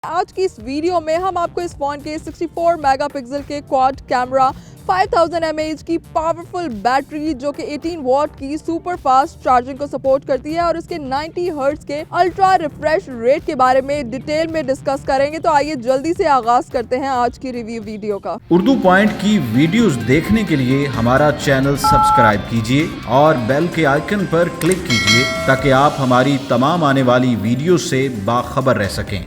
आज की इस वीडियो में हम आपको इस फोन के 64 मेगापिक्सल के क्वाड कैमरा, 5000 mAh की पावरफुल बैटरी जो कि 18 वॉट की सुपर फास्ट चार्जिंग को सपोर्ट करती है और इसके 90 हर्ट्ज के अल्ट्रा रिफ्रेश रेट के बारे में डिटेल में डिस्कस करेंगे। तो आइए जल्दी से आगाज करते हैं आज की रिव्यू वीडियो का। उर्दू पॉइंट की वीडियोस देखने के लिए हमारा चैनल सब्सक्राइब कीजिए और बेल के आइकन पर क्लिक कीजिए ताकि आप हमारी तमाम आने वाली वीडियो से बाखबर रह सकें।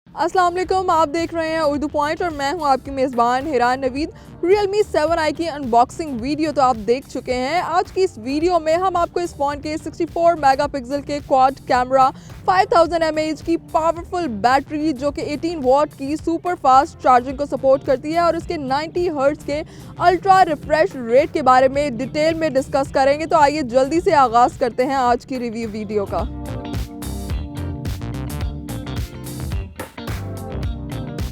अस्सलाम वालेकुम, आप देख रहे हैं उर्दू पॉइंट और मैं हूं आपकी मेज़बान हिरान नवीद। Realme 7i की अनबॉक्सिंग वीडियो तो आप देख चुके हैं। आज की इस वीडियो में हम आपको इस फ़ोन के 64 मेगापिक्सल के क्वाड कैमरा, 5000 mAh की पावरफुल बैटरी जो कि 18 वॉट की सुपर फास्ट चार्जिंग को सपोर्ट करती है और इसके 90 हर्ट्ज के अल्ट्रा रिफ्रेश रेट के बारे में डिटेल में डिस्कस करेंगे। तो आइए जल्दी से आगाज़ करते हैं आज की रिव्यू वीडियो का।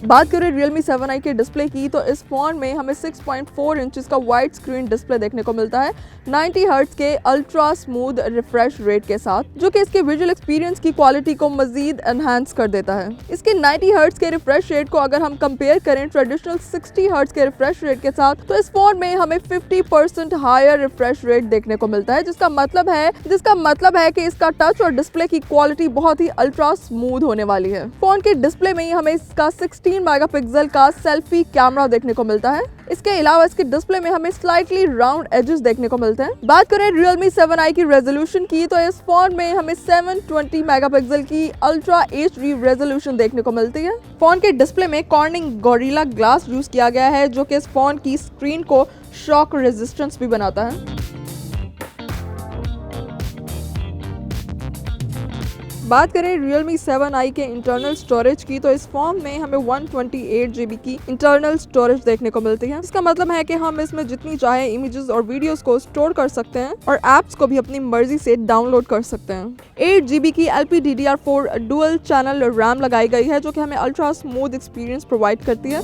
बात करें Realme 7i के डिस्प्ले की तो इस फ़ोन में हमें 6.4 इंचेस का वाइड स्क्रीन डिस्प्ले देखने को मिलता है 90 हर्ट्ज के अल्ट्रा स्मूथ रिफ्रेश रेट के साथ, जो कि इसके विजुअल एक्सपीरियंस की क्वालिटी को मजीद एनहांस कर देता है। इसके 90 हर्ट्ज के रिफ्रेश रेट को अगर हम कंपेयर करें ट्रेडिशनल 60 हर्ट्ज के रिफ्रेश रेट के साथ, तो इस फोन में हमें 50% हायर रिफ्रेश रेट देखने को मिलता है, जिसका मतलब है कि इसका टच और डिस्प्ले की क्वालिटी बहुत ही अल्ट्रा स्मूथ होने वाली है। फोन के डिस्प्ले में ही हमें इसका 16 मेगापिक्सल का सेल्फी कैमरा देखने को मिलता है। इसके अलावा इसके डिस्प्ले में हमें स्लाइटली राउंड एजेस देखने को मिलते हैं। बात करें Realme 7i की रेजोल्यूशन की तो इस फोन में हमें 720 मेगापिक्सल की अल्ट्रा HD रेजोल्यूशन देखने को मिलती है। फोन के डिस्प्ले में कॉर्निंग गोरिल्ला ग्लास यूज किया गया है, जो कि इस फोन की स्क्रीन को शॉक रेजिस्टेंस भी बनाता है। बात करें Realme 7i के इंटरनल स्टोरेज की तो इस फोन में हमें 128 GB की इंटरनल स्टोरेज देखने को मिलती है। इसका मतलब है कि हम इसमें जितनी चाहे इमेजेस और वीडियोस को स्टोर कर सकते हैं और एप्स को भी अपनी मर्जी से डाउनलोड कर सकते हैं। 8 GB की LPDDR4 डुअल चैनल रैम लगाई गई है, जो कि हमें अल्ट्रा स्मूथ एक्सपीरियंस प्रोवाइड करती है।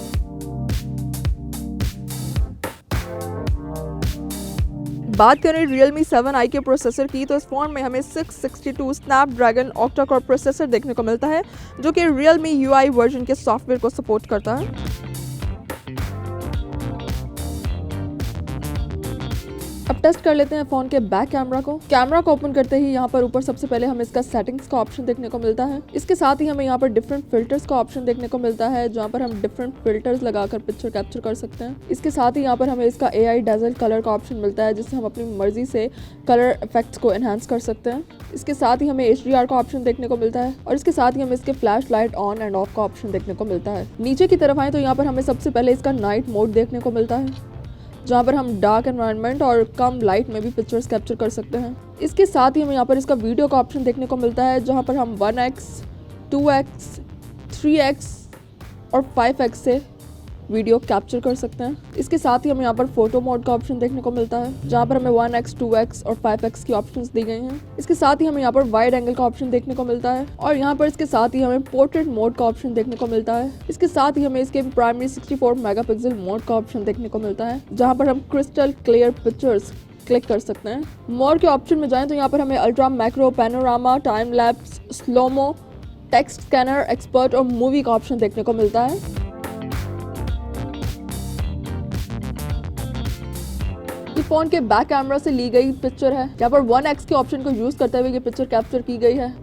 बात करें Realme 7i के प्रोसेसर की तो इस फोन में हमें 662 स्नैपड्रैगन ऑक्टा कोर प्रोसेसर देखने को मिलता है, जो कि Realme UI वर्जन के सॉफ्टवेयर को सपोर्ट करता है। अब टेस्ट कर लेते हैं फ़ोन के बैक कैमरा को। कैमरा को ओपन करते ही यहाँ पर ऊपर सबसे पहले हमें इसका सेटिंग्स का ऑप्शन देखने को मिलता है। इसके साथ ही हमें यहाँ पर डिफरेंट फिल्टर्स का ऑप्शन देखने को मिलता है, जहाँ पर हम डिफरेंट फिल्टर्स लगाकर पिक्चर कैप्चर कर सकते हैं। इसके साथ ही यहाँ पर हमें इसका AI डेज़ल कलर का ऑप्शन मिलता है, जिससे हम अपनी मर्जी से कलर इफेक्ट्स को एनहांस कर सकते हैं। इसके साथ ही हमें HDR का ऑप्शन देखने को मिलता है और इसके साथ ही हमें इसके flash light on end of का ऑप्शन देखने को मिलता है। नीचे की तरफ आए तो यहाँ पर हमें सबसे पहले इसका नाइट मोड देखने को मिलता है, जहाँ पर हम डार्क एनवायरनमेंट और कम लाइट में भी पिक्चर्स कैप्चर कर सकते हैं। इसके साथ ही हमें यहाँ पर इसका वीडियो का ऑप्शन देखने को मिलता है, जहाँ पर हम 1x, 2x, 3x और 5x से वीडियो कैप्चर कर सकते हैं। इसके साथ ही हमें यहाँ पर फोटो मोड का ऑप्शन देखने को मिलता है, जहाँ पर हमें 1x, 2x और 5x की ऑप्शंस दी गई हैं। इसके साथ ही हमें यहाँ पर वाइड एंगल का ऑप्शन देखने को मिलता है और यहाँ पर इसके साथ ही हमें पोर्ट्रेट मोड का ऑप्शन देखने को मिलता है। इसके साथ ही हमें इसके प्राइमरी 64 मेगापिक्सल मोड का ऑप्शन देखने को मिलता है, जहाँ पर हम क्रिस्टल क्लियर पिक्चर्स क्लिक कर सकते हैं। मोड के ऑप्शन में जाएं तो यहाँ पर हमें ultra macro, panorama, time lapse, slomo, text scanner, expert और मूवी का ऑप्शन देखने को मिलता है। ये फोन के बैक कैमरा से ली गई पिक्चर है, जहाँ पर 1x के ऑप्शन को यूज करते हुए ये पिक्चर कैप्चर की गई है,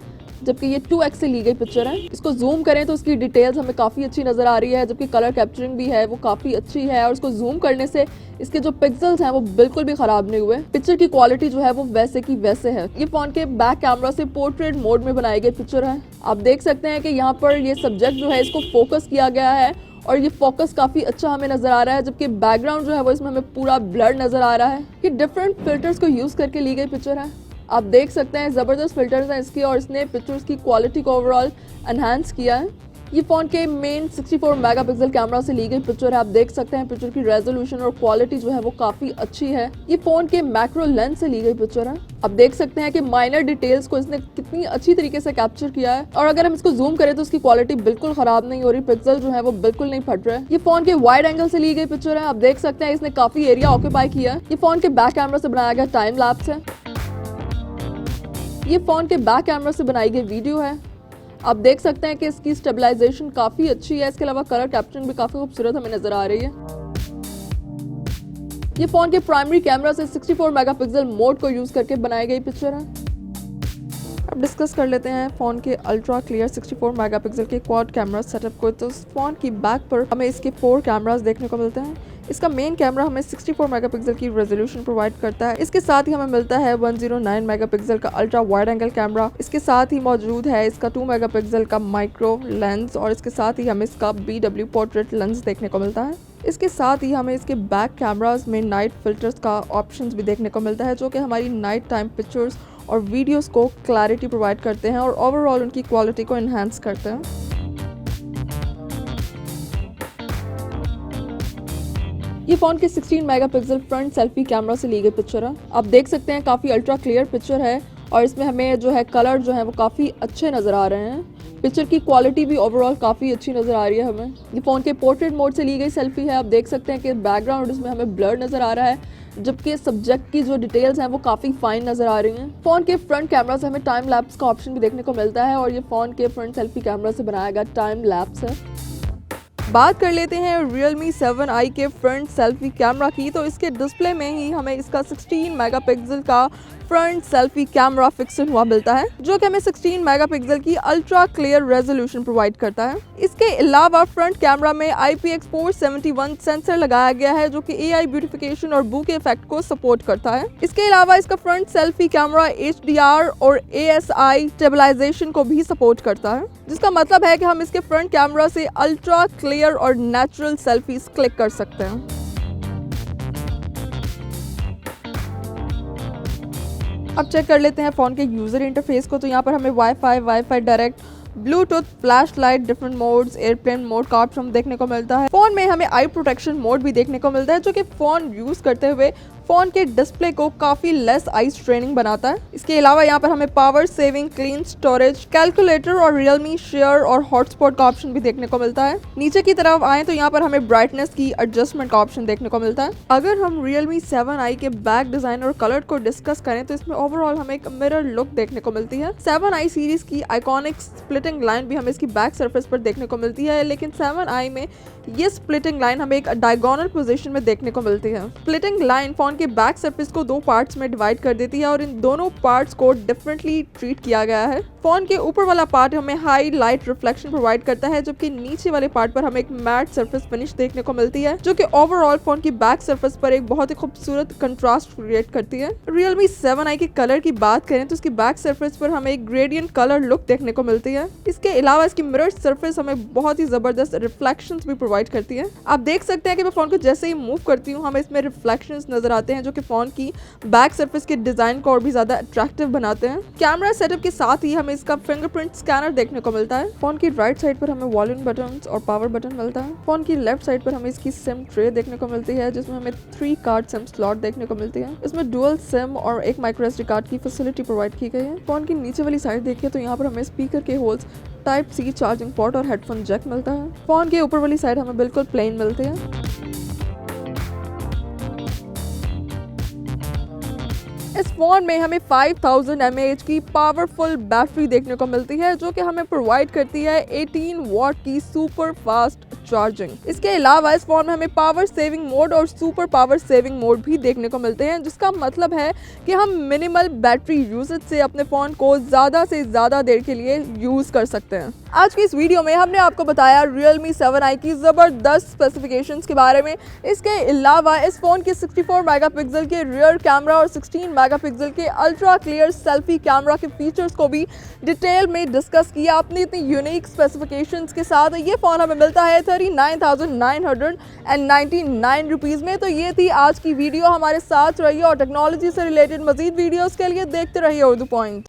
जबकि ये 2x से ली गई पिक्चर है। इसको जूम करें तो उसकी डिटेल्स हमें काफ़ी अच्छी नज़र आ रही है, जबकि कलर कैप्चरिंग भी है वो काफ़ी अच्छी है और उसको जूम करने से इसके जो पिक्सल्स हैं वो बिल्कुल भी ख़राब नहीं हुए। पिक्चर की क्वालिटी जो है वो वैसे की वैसे है। ये फ़ोन के बैक कैमरा से पोर्ट्रेट मोड में बनाई गई पिक्चर है। आप देख सकते हैं कि यहाँ पर ये सब्जेक्ट जो है इसको फोकस किया गया है और ये फोकस काफ़ी अच्छा हमें नज़र आ रहा है, जबकि बैकग्राउंड जो है वो इसमें हमें पूरा ब्लर नज़र आ रहा है। ये डिफरेंट फिल्टर्स को यूज़ करके ली गई पिक्चर है। आप देख सकते हैं ज़बरदस्त फिल्टर्स हैं इसके और इसने पिक्चर्स की क्वालिटी को ओवरऑल एनहांस किया है। ये फ़ोन के मेन 64 मेगापिक्सल कैमरा से ली गई पिक्चर है। आप देख सकते हैं पिक्चर की रेजोल्यूशन और क्वालिटी जो है वो काफ़ी अच्छी है। ये फ़ोन के मैक्रो लेंस से ली गई पिक्चर है। आप देख सकते हैं कि माइनर डिटेल्स को इसने कितनी अच्छी तरीके से कैप्चर किया है और अगर हम इसको जूम करें तो उसकी क्वालिटी बिल्कुल ख़राब नहीं हो रही, पिक्सल जो है वो बिल्कुल नहीं फट रहे हैं। ये फ़ोन के वाइड एंगल से ली गई पिक्चर है। आप देख सकते हैं इसने काफ़ी एरिया ऑक्यूपाई किया है। ये फ़ोन के बैक कैमरा से बनाया गया टाइम लैप्स है। ये फ़ोन के बैक कैमरा से बनाई गई वीडियो है। आप देख सकते हैं कि इसकी स्टेबलाइजेशन काफी अच्छी है। इसके अलावा कलर कैप्चरिंग भी काफी खूबसूरत हमें नजर आ रही है। ये फोन के प्राइमरी कैमरा से 64 मेगापिक्सल मोड को यूज करके बनाई गई पिक्चर है। अब डिस्कस कर लेते हैं फोन के अल्ट्रा क्लियर 64 मेगापिक्सल के क्वाड कैमरा सेटअप को। तो इस फोन की बैक पर हमें इसके 4 कैमरास देखने को मिलते हैं। इसका मेन कैमरा हमें 64 मेगापिक्सल की रेजोल्यूशन प्रोवाइड करता है। इसके साथ ही हमें मिलता है 109 मेगापिक्सल का अल्ट्रा वाइड एंगल कैमरा। इसके साथ ही मौजूद है इसका 2 मेगापिक्सल का माइक्रो लेंस और इसके साथ ही हमें इसका BW पोर्ट्रेट लेंस देखने को मिलता है। इसके साथ ही हमें इसके बैक कैमरास में नाइट फिल्टर्स का ऑप्शंस भी देखने को मिलता है, जो कि हमारी नाइट टाइम पिक्चर्स और वीडियोस को क्लैरिटी प्रोवाइड करते हैं और ओवरऑल उनकी क्वालिटी को एनहांस करते हैं। ये फोन के 16 मेगापिक्सल फ्रंट सेल्फी कैमरा से ली गई पिक्चर है। आप देख सकते हैं काफ़ी अल्ट्रा क्लियर पिक्चर है और इसमें हमें जो है कलर जो है वो काफ़ी अच्छे नज़र आ रहे हैं। पिक्चर की क्वालिटी भी ओवरऑल काफ़ी अच्छी नज़र आ रही है हमें। ये फ़ोन के पोर्ट्रेट मोड से ली गई सेल्फी है। आप देख सकते हैं कि बैकग्राउंड इसमें हमें ब्लर नज़र आ रहा है, जबकि सब्जेक्ट की जो डिटेल्स हैं वो काफ़ी फाइन नज़र आ रही हैं। फ़ोन के फ्रंट कैमरा से हमें टाइम लैप्स का ऑप्शन भी देखने को मिलता है और ये फ़ोन के फ्रंट सेल्फी कैमरा से बनाया गया टाइम लैप्स है। बात कर लेते हैं Realme 7i के फ्रंट सेल्फी कैमरा की। तो इसके डिस्प्ले में ही हमें इसका 16 मेगापिक्सल का फ्रंट सेल्फी कैमरा फिक्सन हुआ मिलता है, जो कि हमें 16 मेगापिक्सल की अल्ट्रा क्लियर रेजोल्यूशन प्रोवाइड करता है। इसके अलावा फ्रंट कैमरा में IPX471 सेंसर लगाया गया है, जो कि AI ब्यूटिफिकेशन और बूके इफेक्ट को सपोर्ट करता है। इसके अलावा इसका फ्रंट सेल्फी कैमरा HDR और ASI स्टेबलाइजेशन को भी सपोर्ट करता है, जिसका मतलब है कि हम इसके फ्रंट कैमरा से अल्ट्रा क्लियर और नेचुरल सेल्फीज क्लिक कर सकते हैं। अब चेक कर लेते हैं फ़ोन के यूज़र इंटरफेस को। तो यहाँ पर हमें wifi direct, Bluetooth, flash light, different modes, airplane mode का ऑप्शन देखने को मिलता है। फ़ोन में हमें आई प्रोटेक्शन मोड भी देखने को मिलता है, जो कि फ़ोन यूज़ करते हुए फ़ोन के डिस्प्ले को काफ़ी लेस आई स्ट्रेनिंग बनाता है। इसके अलावा यहाँ पर हमें power saving, clean storage, calculator और Realme शेयर और हॉटस्पॉट का ऑप्शन भी देखने को मिलता है। नीचे की तरफ आए तो यहाँ पर हमें ब्राइटनेस की एडजस्टमेंट का ऑप्शन देखने को मिलता है। अगर हम Realme 7i के बैक डिज़ाइन और कलर को डिस्कस करें तो इसमें ओवरऑल हमें एक मिरर लुक देखने को मिलती है। 7i सीरीज की आइकॉनिक स्प्लिटिंग लाइन भी हमें इसकी बैक सरफेस पर देखने को मिलती है, लेकिन 7i में ये स्प्लिटिंग लाइन हमें एक डायगोनल पोजीशन में देखने को मिलती है। स्प्लिटिंग लाइन फ़ोन के बैक सरफेस को 2 पार्ट्स में डिवाइड कर देती है और इन दोनों पार्ट्स को डिफरेंटली ट्रीट किया गया है। फ़ोन के ऊपर वाला पार्ट हमें हाई लाइट रिफ्लेक्शन प्रोवाइड करता है, जबकि नीचे वाले पार्ट पर हमें एक मैट सरफेस फिनिश देखने को मिलती है, जो कि ओवरऑल फ़ोन की बैक सरफेस पर एक बहुत ही खूबसूरत कंट्रास्ट क्रिएट करती है। Realme 7i के कलर की बात करें तो इसकी बैक सरफेस पर हमें एक ग्रेडियंट कलर लुक देखने को मिलती है। इसके अलावा इसकी मिरर सरफेस हमें बहुत ही ज़बरदस्त रिफ्लेक्शंस भी प्रोवाइड करती है। आप देख सकते हैं कि मैं फ़ोन को जैसे ही मूव करती हूँ हमें इसमें रिफ्लेक्शंस नजर आते हैं, जो कि फ़ोन की बैक सरफेस के डिज़ाइन को और भी ज़्यादा अट्रैक्टिव बनाते हैं। कैमरा सेटअप के साथ ही हमें इसका फिंगरप्रिंट स्कैनर देखने को मिलता है। फ़ोन की राइट साइड पर हमें वॉल्यूम बटन और पावर बटन मिलता है। फ़ोन की लेफ्ट साइड पर हमें इसकी सिम ट्रे देखने को मिलती है, जिसमें हमें 3 कार्ड सिम स्लॉट देखने को मिलती है। इसमें डुअल सिम और एक माइक्रो SD कार्ड की फैसिलिटी प्रोवाइड की गई है। फ़ोन की नीचे वाली साइड देखिए तो यहाँ पर हमें स्पीकर के होल्स, Type-C चार्जिंग पोर्ट और हेडफोन जैक मिलता है। फ़ोन के ऊपर वाली साइड हमें बिल्कुल प्लेन मिलती है। इस फोन में हमें 5000 mAh की पावरफुल बैटरी देखने को मिलती है, जो कि हमें प्रोवाइड करती है 18 वॉट की सुपर फास्ट चार्जिंग। इसके अलावा इस फोन में हमें पावर सेविंग मोड और सुपर पावर सेविंग मोड भी देखने को मिलते हैं, जिसका मतलब है कि हम मिनिमल बैटरी यूसेज से अपने फ़ोन को ज़्यादा से ज़्यादा देर के लिए यूज़ कर सकते हैं। आज की इस वीडियो में हमने आपको बताया Realme 7i की ज़बरदस्त स्पेसिफिकेशंस के बारे में। इसके अलावा इस फ़ोन के 64 मेगापिक्सल के रियर कैमरा और 16 मेगापिक्सल के अल्ट्रा क्लियर सेल्फी कैमरा के फीचर्स को भी डिटेल में डिस्कस किया अपनी इतनी यूनिक स्पेसिफिकेशंस के साथ। ये फ़ोन हमें मिलता है 39,999 रुपीज़ में। तो ये थी आज की वीडियो। हमारे साथ रहिए और टेक्नोलॉजी से रिलेटेड मजीद वीडियोज़ के लिए देखते रहिए उर्दू पॉइंट।